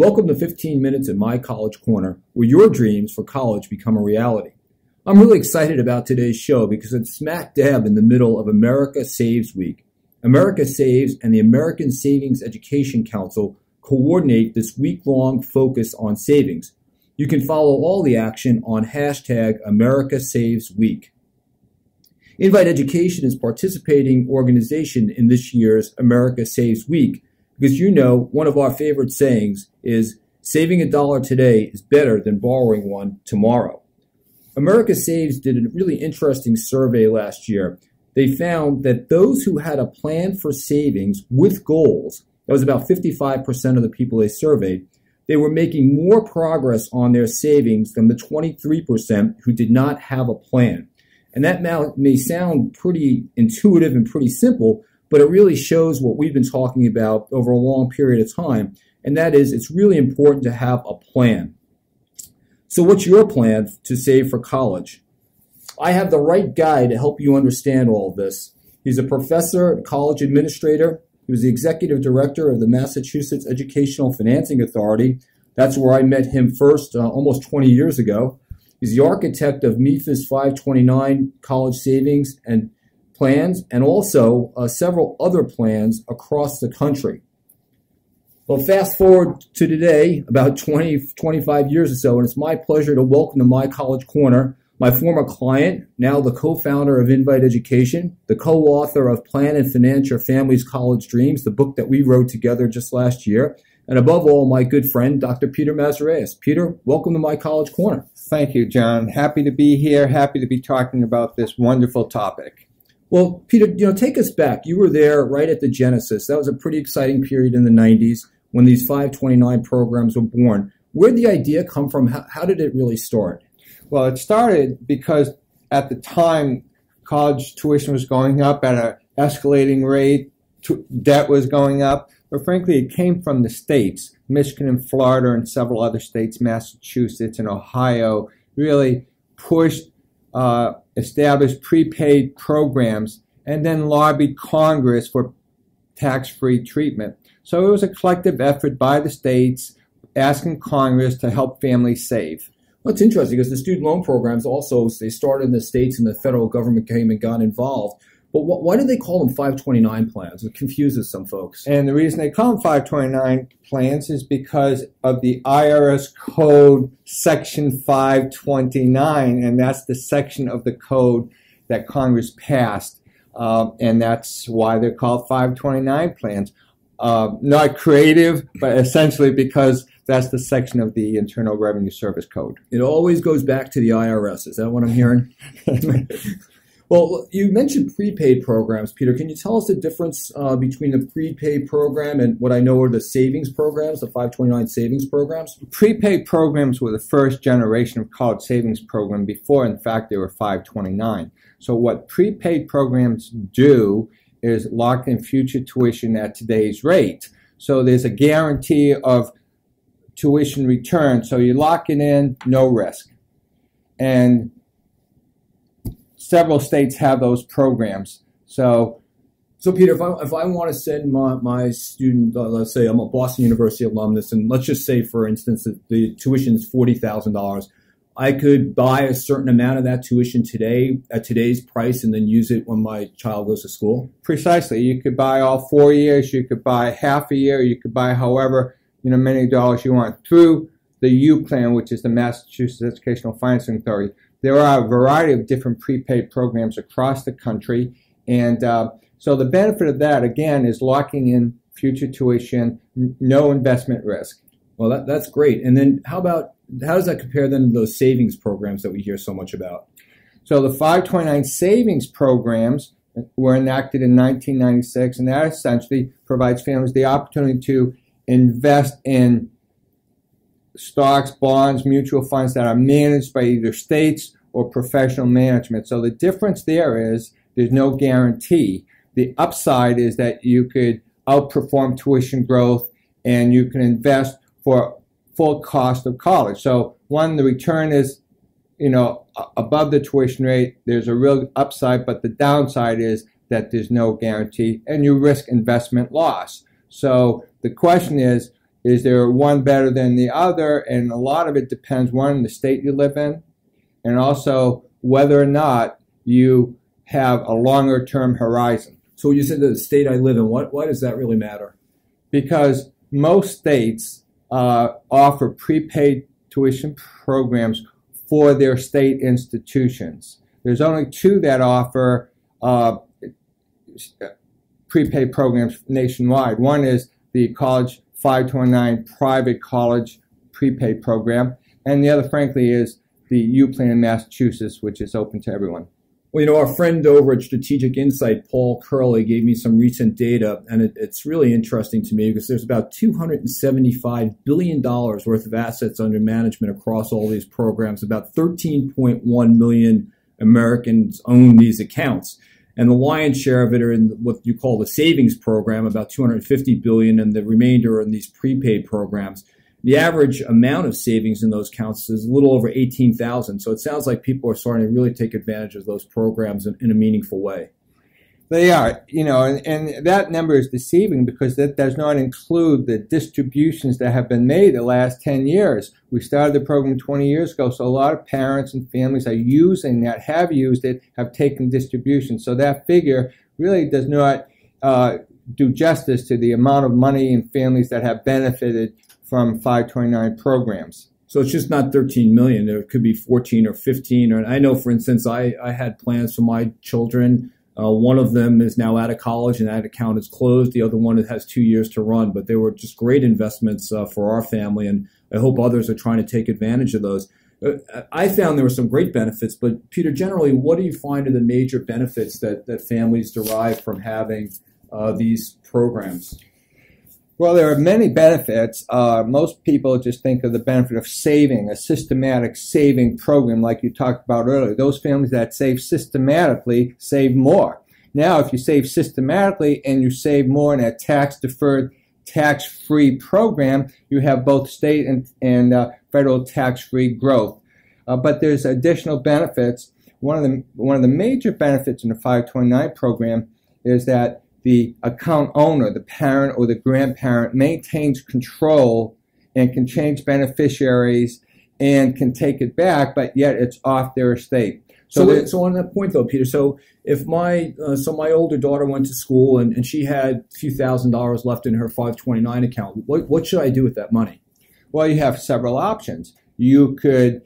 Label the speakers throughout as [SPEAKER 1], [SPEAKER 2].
[SPEAKER 1] Welcome to 15 Minutes in My College Corner, where your dreams for college become a reality. I'm really excited about today's show because it's smack dab in the middle of America Saves Week. America Saves and the American Savings Education Council coordinate this week-long focus on savings. You can follow all the action on hashtag America Saves Week. Invite Education is participating organization in this year's America Saves Week because you know one of our favorite sayings is saving a dollar today is better than borrowing one tomorrow. America Saves did a really interesting survey last year. They found that those who had a plan for savings with goals, that was about 55% of the people they surveyed, they were making more progress on their savings than the 23% who did not have a plan. And that may sound pretty intuitive and pretty simple, but it really shows what we've been talking about over a long period of time, and that is it's really important to have a plan. So what's your plan to save for college? I have the right guy to help you understand all of this. He's a professor, college administrator. He was the executive director of the Massachusetts Educational Financing Authority. That's where I met him first almost 20 years ago. He's the architect of MIFA's 529 college savings and plans, and also several other plans across the country. Well, fast forward to today, about 25 years or so, and it's my pleasure to welcome to My College Corner my former client, now the co-founder of Invite Education, the co-author of Plan and Finance Your Family's College Dreams, the book that we wrote together just last year, and above all, my good friend, Dr. Peter Mazareas. Peter, welcome to My College Corner.
[SPEAKER 2] Thank you, John. Happy to be here. Happy to be talking about this wonderful topic.
[SPEAKER 1] Well, Peter, take us back. You were there right at the genesis. That was a pretty exciting period in the 90s when these 529 programs were born. Where did the idea come from? How did it really start?
[SPEAKER 2] Well, it started because at the time, college tuition was going up at an escalating rate, debt was going up, but frankly, it came from the states. Michigan and Florida and several other states, Massachusetts and Ohio, really pushed, established prepaid programs and then lobbied Congress for tax-free treatment. So it was a collective effort by the states asking Congress to help families save.
[SPEAKER 1] Well, it's interesting because the student loan programs also, they started in the states and the federal government came and got involved. But why do they call them 529 plans? It confuses some folks.
[SPEAKER 2] And the reason they call them 529 plans is because of the IRS code section 529, and that's the section of the code that Congress passed. And that's why they're called 529 plans. Not creative, but essentially because that's the section of the Internal Revenue Service Code.
[SPEAKER 1] It always goes back to the IRS. Is that what I'm hearing? Well, you mentioned prepaid programs, Peter. Can you tell us the difference between the prepaid program and what I know are the savings programs, the 529 savings programs?
[SPEAKER 2] Prepaid programs were the first generation of college savings program before, in fact, they were 529. So what prepaid programs do is lock in future tuition at today's rate. So there's a guarantee of tuition return. So you lock it in, no risk. And several states have those programs. So
[SPEAKER 1] Peter, if I want to send my student, let's say I'm a Boston University alumnus, and let's just say, for instance, that the tuition is $40,000, I could buy a certain amount of that tuition today at today's price and then use it when my child goes to school?
[SPEAKER 2] Precisely. You could buy all 4 years, you could buy half a year, you could buy however many dollars you want through the U plan, which is the Massachusetts Educational Financing Authority. There are a variety of different prepaid programs across the country, and so the benefit of that, again, is locking in future tuition, no investment risk.
[SPEAKER 1] Well, that's great. And then how does that compare then to those savings programs that we hear so much about?
[SPEAKER 2] So the 529 savings programs were enacted in 1996, and that essentially provides families the opportunity to invest in stocks, bonds, mutual funds that are managed by either states or professional management. So the difference there is there's no guarantee. The upside is that you could outperform tuition growth and you can invest for full cost of college. So one, the return is, above the tuition rate. There's a real upside, but the downside is that there's no guarantee and you risk investment loss. So the question is, is there one better than the other? And a lot of it depends, one, the state you live in, and also whether or not you have a longer term horizon.
[SPEAKER 1] So you said the state I live in, why does that really matter?
[SPEAKER 2] Because most states offer prepaid tuition programs for their state institutions. There's only two that offer prepaid programs nationwide. One is the College 529 private college prepaid program, and the other, frankly, is the UPlan in Massachusetts, which is open to everyone.
[SPEAKER 1] Well, our friend over at Strategic Insight, Paul Curley, gave me some recent data, and it's really interesting to me because there's about $275 billion worth of assets under management across all these programs. About 13.1 million Americans own these accounts. And the lion's share of it are in what you call the savings program, about $250 billion, and the remainder are in these prepaid programs. The average amount of savings in those accounts is a little over $18,000. So it sounds like people are starting to really take advantage of those programs in a meaningful way.
[SPEAKER 2] They are, and that number is deceiving because that does not include the distributions that have been made the last 10 years. We started the program 20 years ago, so a lot of parents and families are using that, have used it, have taken distributions. So that figure really does not do justice to the amount of money and families that have benefited from 529 programs.
[SPEAKER 1] So it's just not 13 million. There could be 14 or 15. Or I know, for instance, I had plans for my children. One of them is now out of college and that account is closed. The other one has 2 years to run, but they were just great investments for our family, and I hope others are trying to take advantage of those. I found there were some great benefits, but Peter, generally, what do you find are the major benefits that families derive from having these programs?
[SPEAKER 2] Well, there are many benefits. Most people just think of the benefit of saving, a systematic saving program like you talked about earlier. Those families that save systematically save more. Now, if you save systematically and you save more in a tax-deferred, tax-free program, you have both state and federal tax-free growth. But there's additional benefits. One of the major benefits in the 529 program is that the account owner, the parent or the grandparent, maintains control and can change beneficiaries and can take it back, but yet it's off their estate.
[SPEAKER 1] So on that point, though, Peter, so if my older daughter went to school and she had a few $1,000s left in her 529 account, what should I do with that money?
[SPEAKER 2] Well, you have several options. You could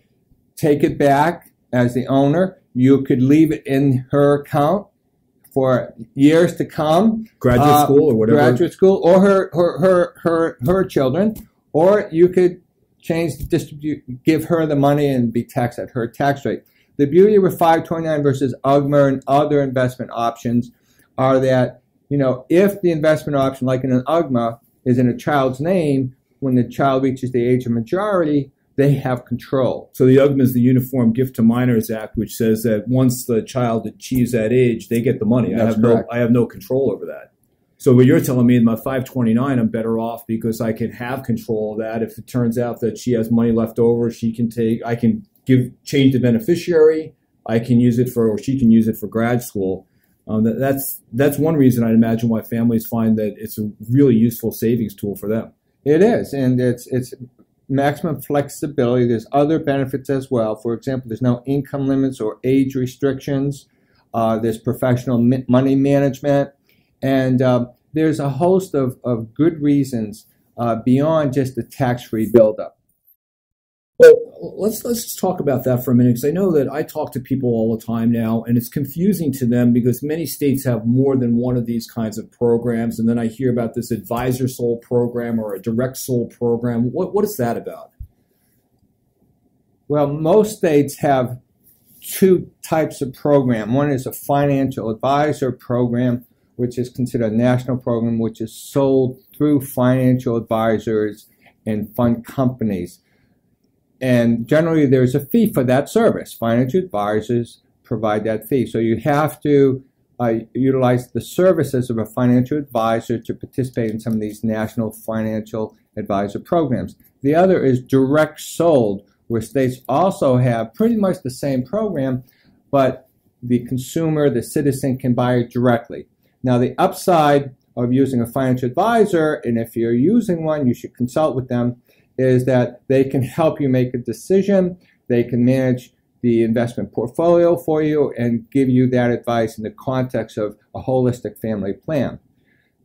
[SPEAKER 2] take it back as the owner. You could leave it in her account for years to come,
[SPEAKER 1] graduate school or whatever,
[SPEAKER 2] graduate school, or her children, or you could give her the money and be taxed at her tax rate. The beauty with 529 versus UGMA and other investment options are that if the investment option, like in an UGMA, is in a child's name, when the child reaches the age of majority, they have control.
[SPEAKER 1] So the UGMA is the Uniform Gift to Minors Act, which says that once the child achieves that age, they get the money. I have no control over that. So what you're telling me in my 529, I'm better off because I can have control of that. If it turns out that she has money left over, I can change the beneficiary. I can use it or she can use it for grad school. That's one reason I'd imagine why families find that it's a really useful savings tool for them.
[SPEAKER 2] It is, and it's maximum flexibility. There's other benefits as well. For example, there's no income limits or age restrictions. There's professional money management. And there's a host of good reasons beyond just the tax-free buildup.
[SPEAKER 1] Well, let's just talk about that for a minute, because I know that I talk to people all the time now, and it's confusing to them because many states have more than one of these kinds of programs, and then I hear about this advisor sold program or a direct sold program. What is that about?
[SPEAKER 2] Well, most states have two types of program. One is a financial advisor program, which is considered a national program, which is sold through financial advisors and fund companies. And generally, there's a fee for that service. Financial advisors provide that fee. So you have to utilize the services of a financial advisor to participate in some of these national financial advisor programs. The other is direct sold, where states also have pretty much the same program, but the consumer, the citizen, can buy it directly. Now, the upside of using a financial advisor, and if you're using one, you should consult with them, is that they can help you make a decision. They can manage the investment portfolio for you and give you that advice in the context of a holistic family plan.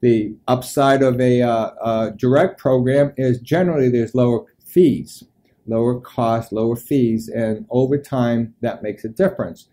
[SPEAKER 2] The upside of a direct program is generally there's lower fees, lower costs, lower fees, and over time that makes a difference.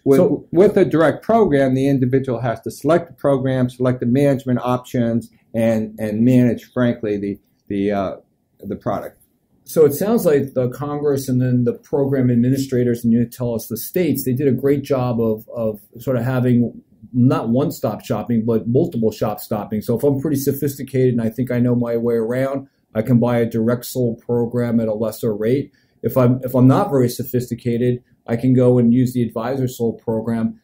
[SPEAKER 2] With a direct program, the individual has to select the program, select the management options, and manage, frankly, the product.
[SPEAKER 1] So it sounds like the Congress and then the program administrators, and you tell us the states, they did a great job of sort of having not one-stop shopping, but multiple shop stopping. So if I'm pretty sophisticated and I think I know my way around, I can buy a direct sold program at a lesser rate. If I'm not very sophisticated, I can go and use the advisor sold program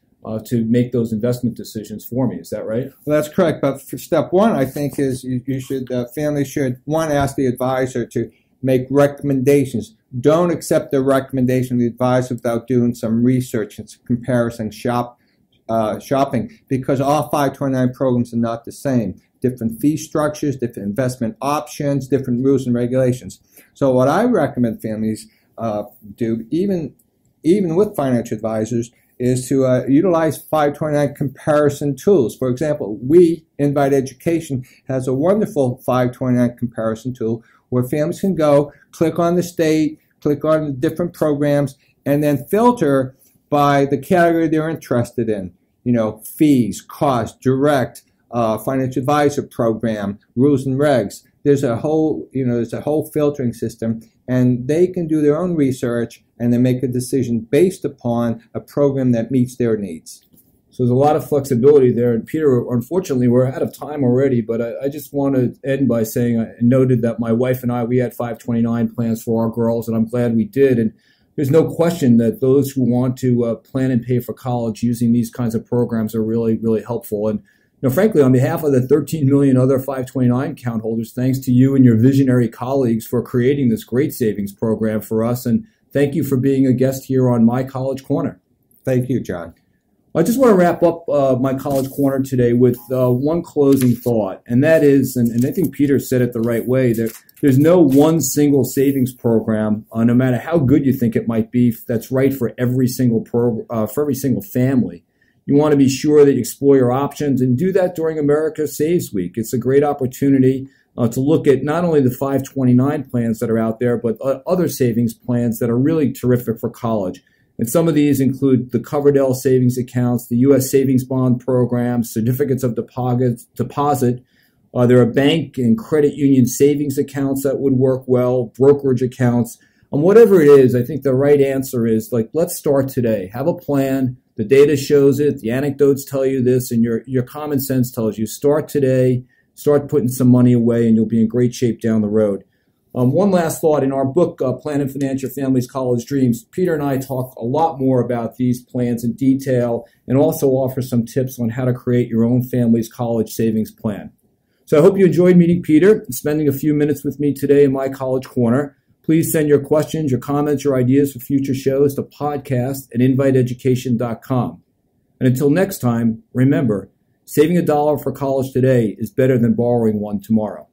[SPEAKER 1] to make those investment decisions for me. Is that right?
[SPEAKER 2] Well, that's correct. But for step one, I think is you should families should ask the advisor to make recommendations. Don't accept the recommendation of the advisor without doing some research and some comparison shopping, because all 529 programs are not the same. Different fee structures, different investment options, different rules and regulations. So what I recommend families do, even with financial advisors, is to utilize 529 comparison tools. For example, Invite Education has a wonderful 529 comparison tool where families can go, click on the state, click on the different programs, and then filter by the category they're interested in. You know, fees, cost, direct, financial advisor program, rules and regs. There's a whole filtering system, and they can do their own research and then make a decision based upon a program that meets their needs.
[SPEAKER 1] So there's a lot of flexibility there. And Peter, unfortunately, we're out of time already, but I just want to end by saying I noted that my wife and we had 529 plans for our girls, and I'm glad we did. And there's no question that those who want to plan and pay for college using these kinds of programs are really, really helpful. And frankly, on behalf of the 13 million other 529 account holders, thanks to you and your visionary colleagues for creating this great savings program for us. And thank you for being a guest here on My College Corner.
[SPEAKER 2] Thank you, John.
[SPEAKER 1] I just want to wrap up My College Corner today with one closing thought, and that is, and I think Peter said it the right way, that there's no one single savings program, no matter how good you think it might be, that's right for every single family. You want to be sure that you explore your options and do that during America Saves Week. It's a great opportunity to look at not only the 529 plans that are out there, but other savings plans that are really terrific for college. And some of these include the Coverdell savings accounts, the U.S. savings bond program, certificates of deposit. There are bank and credit union savings accounts that would work well, brokerage accounts. Whatever it is, I think the right answer is, let's start today. Have a plan. The data shows it. The anecdotes tell you this, and your common sense tells you start today, start putting some money away, and you'll be in great shape down the road. One last thought. In our book, Plan and Finance Your Family's College Dreams, Peter and I talk a lot more about these plans in detail and also offer some tips on how to create your own family's college savings plan. So I hope you enjoyed meeting Peter and spending a few minutes with me today in My College Corner. Please send your questions, your comments, your ideas for future shows to podcast@inviteeducation.com. And until next time, remember, saving $1 for college today is better than borrowing one tomorrow.